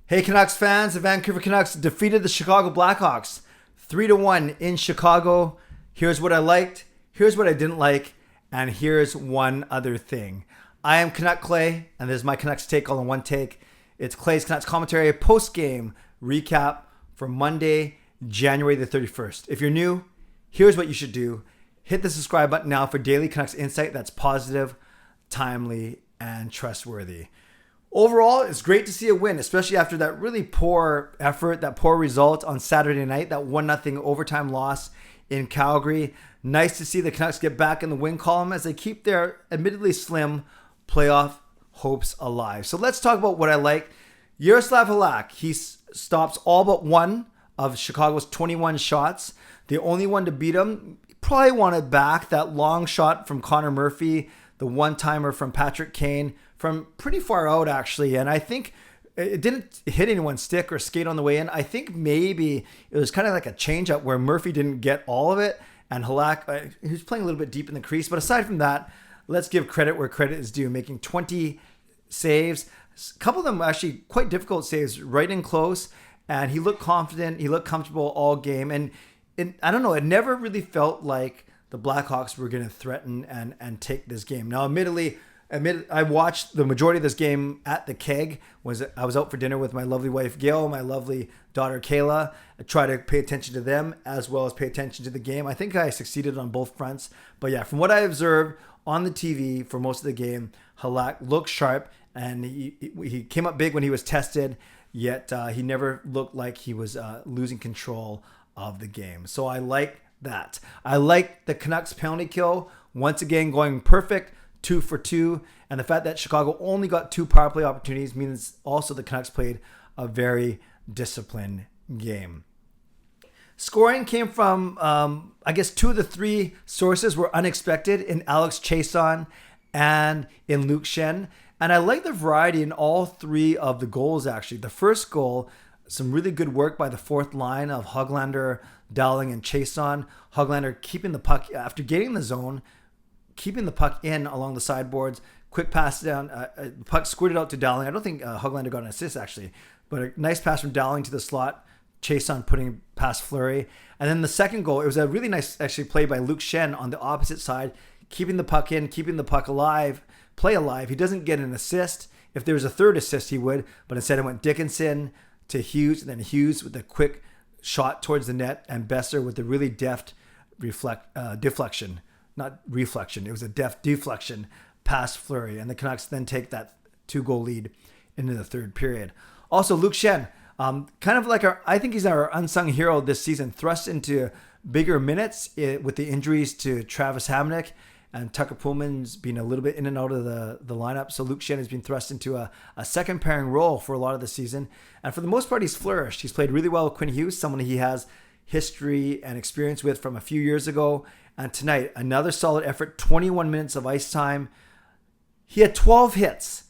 Hey Canucks fans, the Vancouver Canucks defeated the Chicago Blackhawks 3-1 in Chicago. Here's what I liked, here's what I didn't like, and here's one other thing. I am Canuck Clay, and this is my Canucks take all in one take. It's Clay's Canucks commentary post-game recap for Monday, January the 31st. If you're new, here's what you should do. Hit the subscribe button now for daily Canucks insight that's positive, timely, and trustworthy. Overall, it's great to see a win, especially after that really poor effort, that poor result on Saturday night, that 1-0 overtime loss in Calgary. Nice to see the Canucks get back in the win column as they keep their admittedly slim playoff hopes alive. So let's talk about what I like. Jaroslav Halak, he stops all but one of Chicago's 21 shots. The only one to beat him, probably wanted back that long shot from Connor Murphy, the one-timer from Patrick Kane, from pretty far out actually, and I think it didn't hit anyone's stick or skate on the way in. I think maybe it was kind of like a change-up where Murphy didn't get all of it, and Halak, he was playing a little bit deep in the crease. But aside from that, let's give credit where credit is due, making 20 saves, a couple of them actually quite difficult saves, right in close, and he looked confident, he looked comfortable all game, and I don't know, it never really felt like the Blackhawks were going to threaten and take this game. Now, admittedly, I watched the majority of this game at the Keg. I was out for dinner with my lovely wife, Gail, my lovely daughter, Kayla. I try to pay attention to them as well as pay attention to the game. I think I succeeded on both fronts. But yeah, from what I observed on the TV for most of the game, Halak looked sharp, and he came up big when he was tested, yet he never looked like he was losing control of the game. So I like that. I like the Canucks penalty kill, once again going perfect. 2 for 2, and the fact that Chicago only got 2 power play opportunities means also the Canucks played a very disciplined game. Scoring came from, I guess 2 of the 3 sources were unexpected in Alex Chiasson and in Luke Schenn, and I like the variety in all 3 of the goals actually. The first goal, some really good work by the fourth line of Bovenlander, Dowling, and Chiasson. Bovenlander keeping the puck after getting the zone, keeping the puck in along the sideboards, quick pass down, the puck squirted out to Dowling. I don't think Bovenlander got an assist actually, but a nice pass from Dowling to the slot, Chiasson putting past Fleury. And then the second goal, it was a really nice actually play by Luke Schenn on the opposite side, keeping the puck in, keeping the puck alive, play alive. He doesn't get an assist. If there was a third assist, he would, but instead it went Dickinson to Hughes, and then Hughes with a quick shot towards the net, and Besser with the really deft deflection. Not reflection, it was a deft deflection past Fleury, and the Canucks then take that 2-goal lead into the third period. Also, Luke Schenn, kind of like I think he's our unsung hero this season, thrust into bigger minutes with the injuries to Travis Hamonic, and Tucker Pullman's been a little bit in and out of the lineup. So Luke Schenn has been thrust into a second pairing role for a lot of the season, and for the most part, he's flourished. He's played really well with Quinn Hughes, someone he has history and experience with from a few years ago. And tonight, another solid effort, 21 minutes of ice time. He had 12 hits.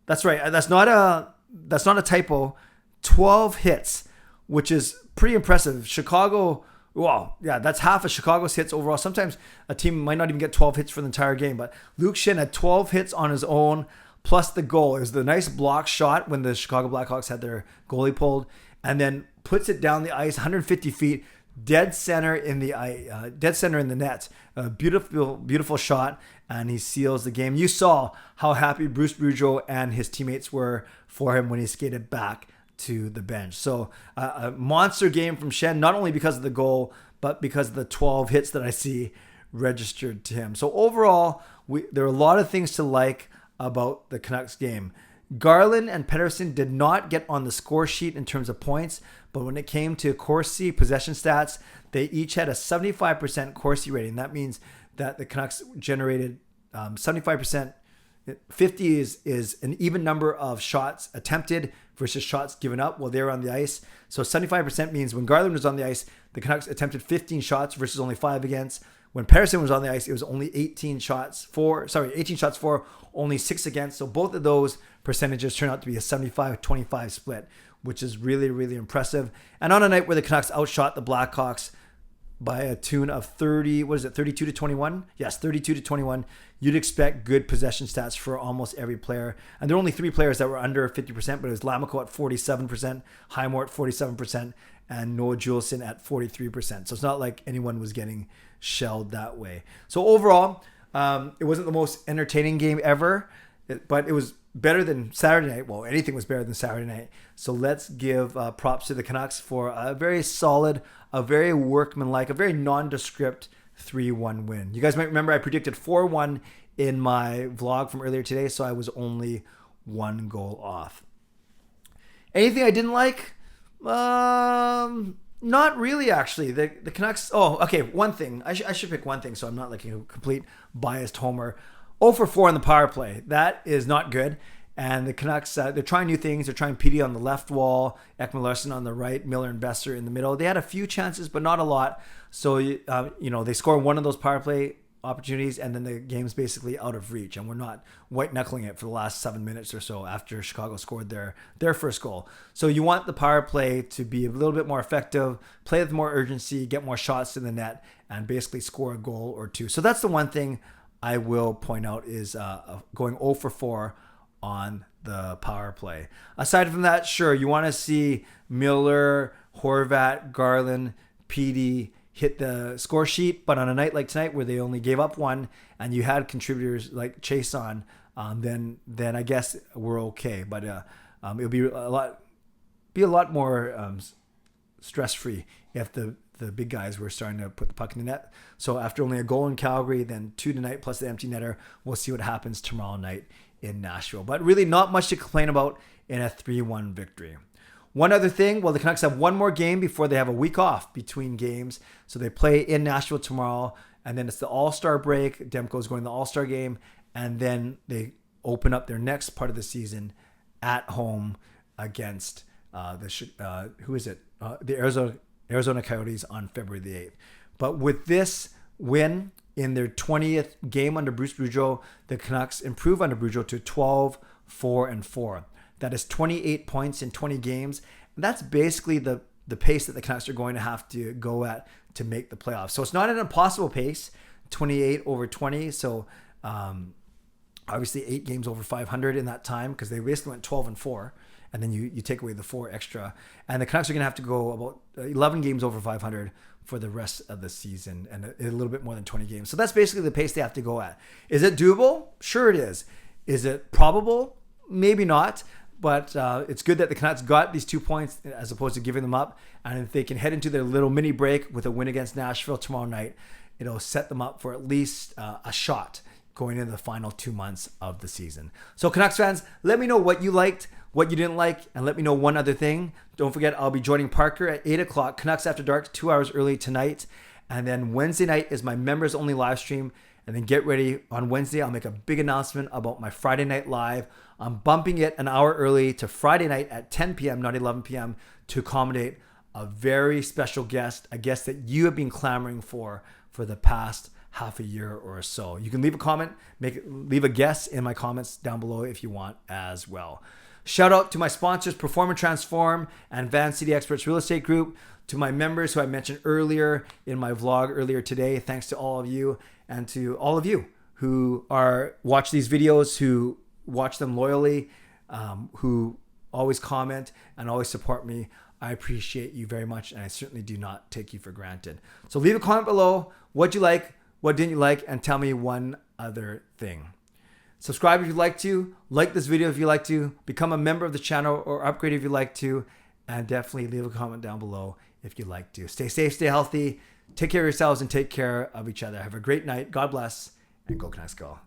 That's right. That's not a typo. 12 hits, which is pretty impressive. Chicago, well, yeah, that's half of Chicago's hits overall. Sometimes a team might not even get 12 hits for the entire game, but Luke Schenn had 12 hits on his own, plus the goal. It was the nice block shot when the Chicago Blackhawks had their goalie pulled, and then puts it down the ice 150 feet, dead center in the net. A beautiful shot, and he seals the game. You saw how happy Bruce Boudreau and his teammates were for him when he skated back to the bench. So a monster game from Schenn, not only because of the goal, but because of the 12 hits that I see registered to him. So overall, there are a lot of things to like about the Canucks game. Garland and Pettersson did not get on the score sheet in terms of points, but when it came to Corsi possession stats, they each had a 75% Corsi rating. That means that the Canucks generated 75%. 50 is an even number of shots attempted versus shots given up while they were on the ice. So 75% means when Garland was on the ice, the Canucks attempted 15 shots versus only 5 against. When Pettersson was on the ice, it was only 18 shots for, only 6 against. So both of those percentages turn out to be a 75-25 split, which is really, really impressive. And on a night where the Canucks outshot the Blackhawks by a tune of 32 to 21? Yes, 32 to 21. You'd expect good possession stats for almost every player. And there were only 3 players that were under 50%, but it was Lammikko at 47%, Highmore at 47%, and Noah Juleson at 43%. So it's not like anyone was getting shelled that way. So overall, it wasn't the most entertaining game ever, but it was better than Saturday night. Well, anything was better than Saturday night. So let's give props to the Canucks for a very solid, a very workmanlike, a very nondescript 3-1 win. You guys might remember I predicted 4-1 in my vlog from earlier today, so I was only 1 goal off. Anything I didn't like? Not really, actually. The Canucks... Oh, okay, one thing. I should pick one thing so I'm not like a complete biased homer. 0 for 4 on the power play. That is not good. And the Canucks, they're trying new things. They're trying Petey on the left wall, Ekman Larsson on the right, Miller and Besser in the middle. They had a few chances, but not a lot. So, they score one of those power play opportunities, and then the game's basically out of reach. And we're not white-knuckling it for the last 7 minutes or so after Chicago scored their first goal. So you want the power play to be a little bit more effective, play with more urgency, get more shots to the net, and basically score a goal or two. So that's the one thing I will point out is going 0 for 4 on the power play. Aside from that, sure, you want to see Miller, Horvat, Garland, Petey hit the score sheet, but on a night like tonight where they only gave up 1 and you had contributors like Chase on, then I guess we're okay. But it'll be a lot more stress-free if the big guys were starting to put the puck in the net. So after only a goal in Calgary, then 2 tonight plus the empty netter, we'll see what happens tomorrow night in Nashville. But really not much to complain about in a 3-1 victory. One other thing, well, the Canucks have one more game before they have a week off between games. So they play in Nashville tomorrow, and then it's the All-Star break. Demko's going to the All-Star game, and then they open up their next part of the season at home against the Arizona Coyotes on February the 8th. But with this win in their 20th game under Bruce Boudreau, the Canucks improve under Boudreau to 12-4-4. That is 28 points in 20 games. And that's basically the pace that the Canucks are going to have to go at to make the playoffs. So it's not an impossible pace, 28 over 20. So obviously 8 games over 500 in that time, because they basically went 12-4. And then you take away the 4 extra. And the Canucks are going to have to go about 11 games over 500 for the rest of the season, and a little bit more than 20 games. So that's basically the pace they have to go at. Is it doable? Sure it is. Is it probable? Maybe not. But it's good that the Canucks got these 2 points as opposed to giving them up. And if they can head into their little mini break with a win against Nashville tomorrow night, it'll set them up for at least a shot going into the final 2 months of the season. So Canucks fans, let me know what you liked, what you didn't like, and let me know one other thing. Don't forget, I'll be joining Parker at 8 o'clock, Canucks After Dark, 2 hours early tonight. And then Wednesday night is my members only live stream. And then get ready, on Wednesday, I'll make a big announcement about my Friday night live. I'm bumping it an hour early to Friday night at 10 p.m., not 11 p.m., to accommodate a very special guest, a guest that you have been clamoring for the past half a year or so. You can leave a comment, leave a guess in my comments down below if you want as well. Shout out to my sponsors, Perform and Transform and Van City Experts Real Estate Group, to my members who I mentioned earlier in my vlog earlier today. Thanks to all of you, and to all of you who watch these videos, who watch them loyally, who always comment and always support me. I appreciate you very much, and I certainly do not take you for granted. So leave a comment below. What you like, what didn't you like, and tell me one other thing. Subscribe if you'd like to, like this video if you'd like to, become a member of the channel or upgrade if you'd like to, and definitely leave a comment down below if you'd like to. Stay safe, stay healthy, take care of yourselves, and take care of each other. Have a great night. God bless, and go Canucks go.